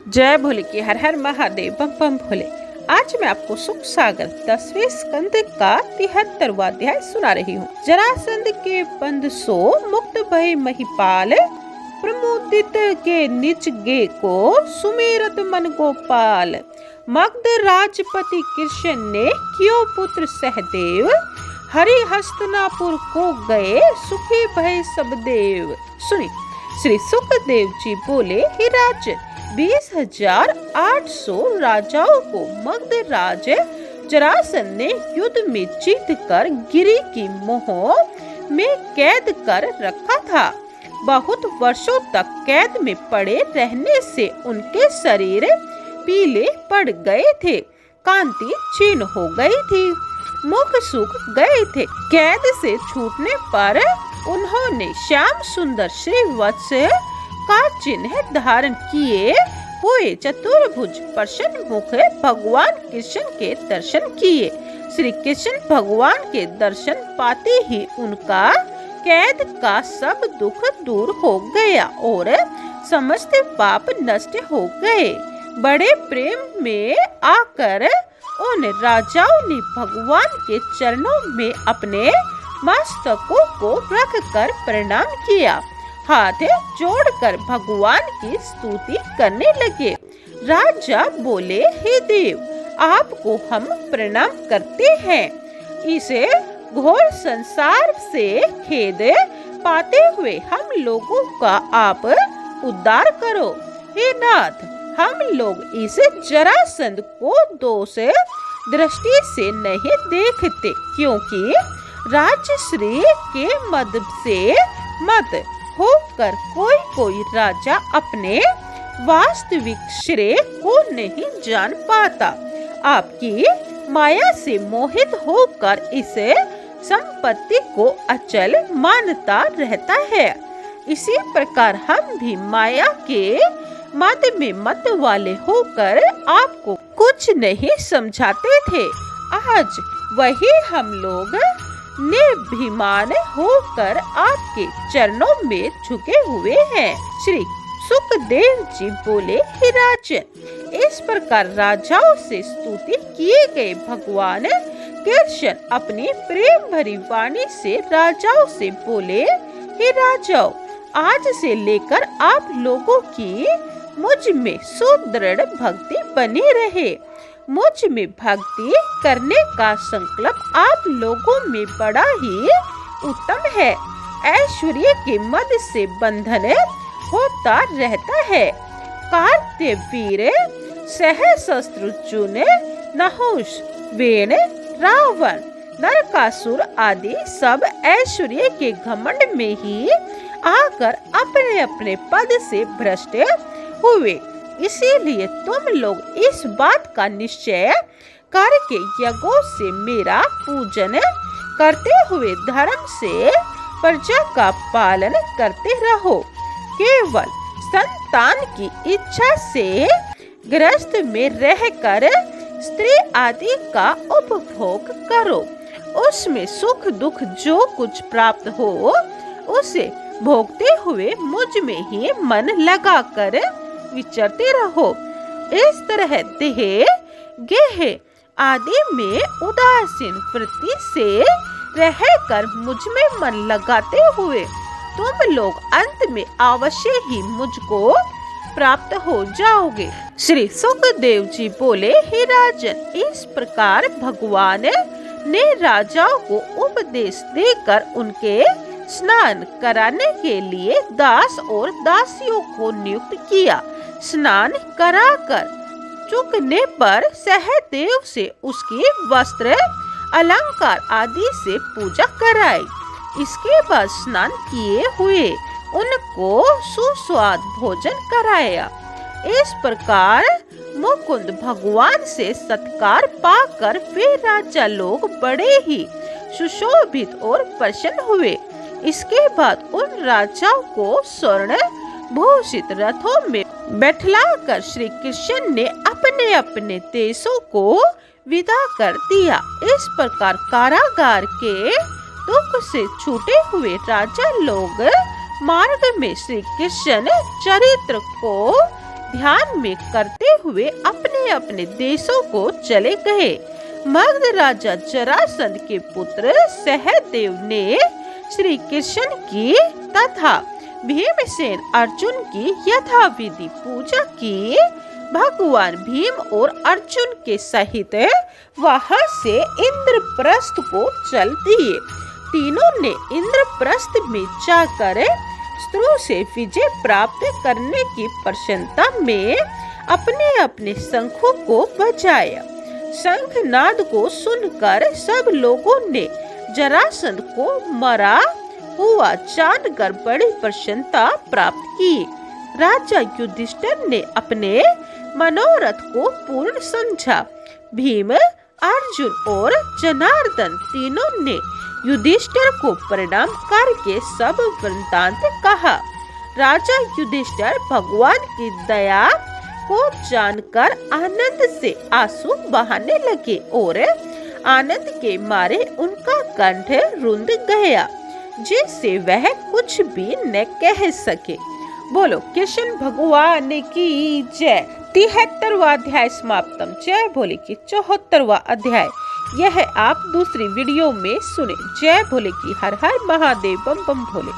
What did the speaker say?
जय भोले की हर हर महादेव बम बम भोले। आज मैं आपको सुख सागर 10वें स्कंद का 73वां अध्याय सुना रही हूँ। जरासंध के बंद सो मुक्त भय महिपाल, प्रमुदित के निज गे को सुमेरत मन गोपाल। मगध राजपति कृष्ण ने कियो पुत्र सहदेव, हरि हस्तनापुर को गए सुखी भय सब देव। सुनी श्री सुखदेव जी बोले, हे राजन, 20,800 राजाओं को मगध राज जरासंध ने युद्ध में जीत कर गिरी की मोह में कैद कर रखा था। बहुत वर्षों तक कैद में पड़े रहने से उनके शरीर पीले पड़ गए थे, कांति क्षीण हो गई थी, मुख सूख गए थे। कैद से छूटने पर उन्होंने श्याम सुंदर श्रीवत्स का चिन्ह धारण किए हुए चतुर्भुज प्रसन्न मुख भगवान कृष्ण के दर्शन किए। श्री कृष्ण भगवान के दर्शन पाते ही उनका कैद का सब दुख दूर हो गया और समस्त पाप नष्ट हो गए। बड़े प्रेम में आकर उन राजाओं ने भगवान के चरणों में अपने मस्तकों को रखकर प्रणाम किया, हाथ जोड़कर भगवान की स्तुति करने लगे। राजा बोले, हे देव, आपको हम प्रणाम करते हैं। इसे घोर संसार से खेद पाते हुए हम लोगों का आप उद्धार करो। हे नाथ, हम लोग इस जरासंध को दोष दृष्टि से नहीं देखते, क्योंकि राजश्री के मद से मत होकर कोई राजा अपने वास्तविक श्रेय को नहीं जान पाता। आपकी माया से मोहित होकर इस संपत्ति को अचल मानता रहता है। इसी प्रकार हम भी माया के मद में मत वाले होकर आपको कुछ नहीं समझाते थे। आज वही हम लोग निर्भिमान होकर आपके चरणों में झुके हुए हैं। श्री सुखदेव जी बोले, हे राजन, इस प्रकार राजाओं से स्तुति किए गए भगवान कृष्ण अपनी प्रेम भरी वाणी से राजाओं से बोले, हे राजाओं, आज से लेकर आप लोगों की मुझ में सुदृढ़ भक्ति बनी रहे। मुझ में भक्ति करने का संकल्प आप लोगों में बड़ा ही उत्तम है। ऐश्वर्य के मद से बंधन होता रहता है। कार्तवीर, सहस्त्रार्जुन, नहुष, वेण, रावण, नरकासुर आदि सब ऐश्वर्य के घमंड में ही आकर अपने अपने पद से भ्रष्ट हुए। इसीलिए तुम लोग इस बात का निश्चय करके यज्ञों से मेरा पूजन करते हुए धर्म से प्रजा का पालन करते रहो। केवल संतान की इच्छा से ग्रस्त में रहकर स्त्री आदि का उपभोग करो। उसमें सुख दुख जो कुछ प्राप्त हो उसे भोगते हुए मुझ में ही मन लगाकर विचरते रहो। इस तरह देह गेह आदि में उदासीन वृत्ति से रहकर मुझ में मन लगाते हुए तुम लोग अंत में अवश्य ही मुझको प्राप्त हो जाओगे। श्री सुखदेव जी बोले, हे राजन, इस प्रकार भगवान ने राजाओं को उपदेश देकर उनके स्नान कराने के लिए दास और दासियों को नियुक्त किया। स्नान कराकर चुकने पर सहदेव से उसकी वस्त्र अलंकार आदि से पूजा कराई। इसके बाद स्नान किए हुए उनको सुस्वाद भोजन कराया। इस प्रकार मुकुंद भगवान से सत्कार पाकर वे राजा लोग बड़े ही सुशोभित और प्रसन्न हुए। इसके बाद उन राजाओं को स्वर्ण भूषित रथों में बैठलाकर श्री कृष्ण ने अपने अपने देशों को विदा कर दिया। इस प्रकार कारागार के दुख से छूटे हुए राजा लोग मार्ग में श्री कृष्ण चरित्र को ध्यान में करते हुए अपने अपने देशों को चले गए। मगध राजा जरासंध के पुत्र सहदेव ने श्री कृष्ण की तथा भीमसेन अर्जुन की यथाविधि पूजा की। भगवान भीम और अर्जुन के सहित वहां से इंद्रप्रस्थ को चल दिए। तीनों ने इंद्रप्रस्थ में जाकर शत्रु से विजय प्राप्त करने की प्रसन्नता में अपने अपने शंखों को बजाया। शंखनाद को सुनकर सब लोगों ने जरासंध को मरा हुआ जानकर बड़ी प्रसन्नता प्राप्त की। राजा युधिष्ठिर ने अपने मनोरथ को पूर्ण समझा। भीम, अर्जुन और जनार्दन तीनों ने युधिष्ठिर को प्रणाम करके सब वृत्तांत कहा। राजा युधिष्ठिर भगवान की दया को जानकर आनंद से आंसू बहाने लगे और आनंद के मारे उनका कंठ रुंध गया, जिससे वह कुछ भी न कह सके। बोलो कृष्ण भगवान की जय। 73वां अध्याय समाप्तम। जय भोले की 74वां अध्याय यह आप दूसरी वीडियो में सुने। जय भोले की। हर हर महादेव। बम बम भोले।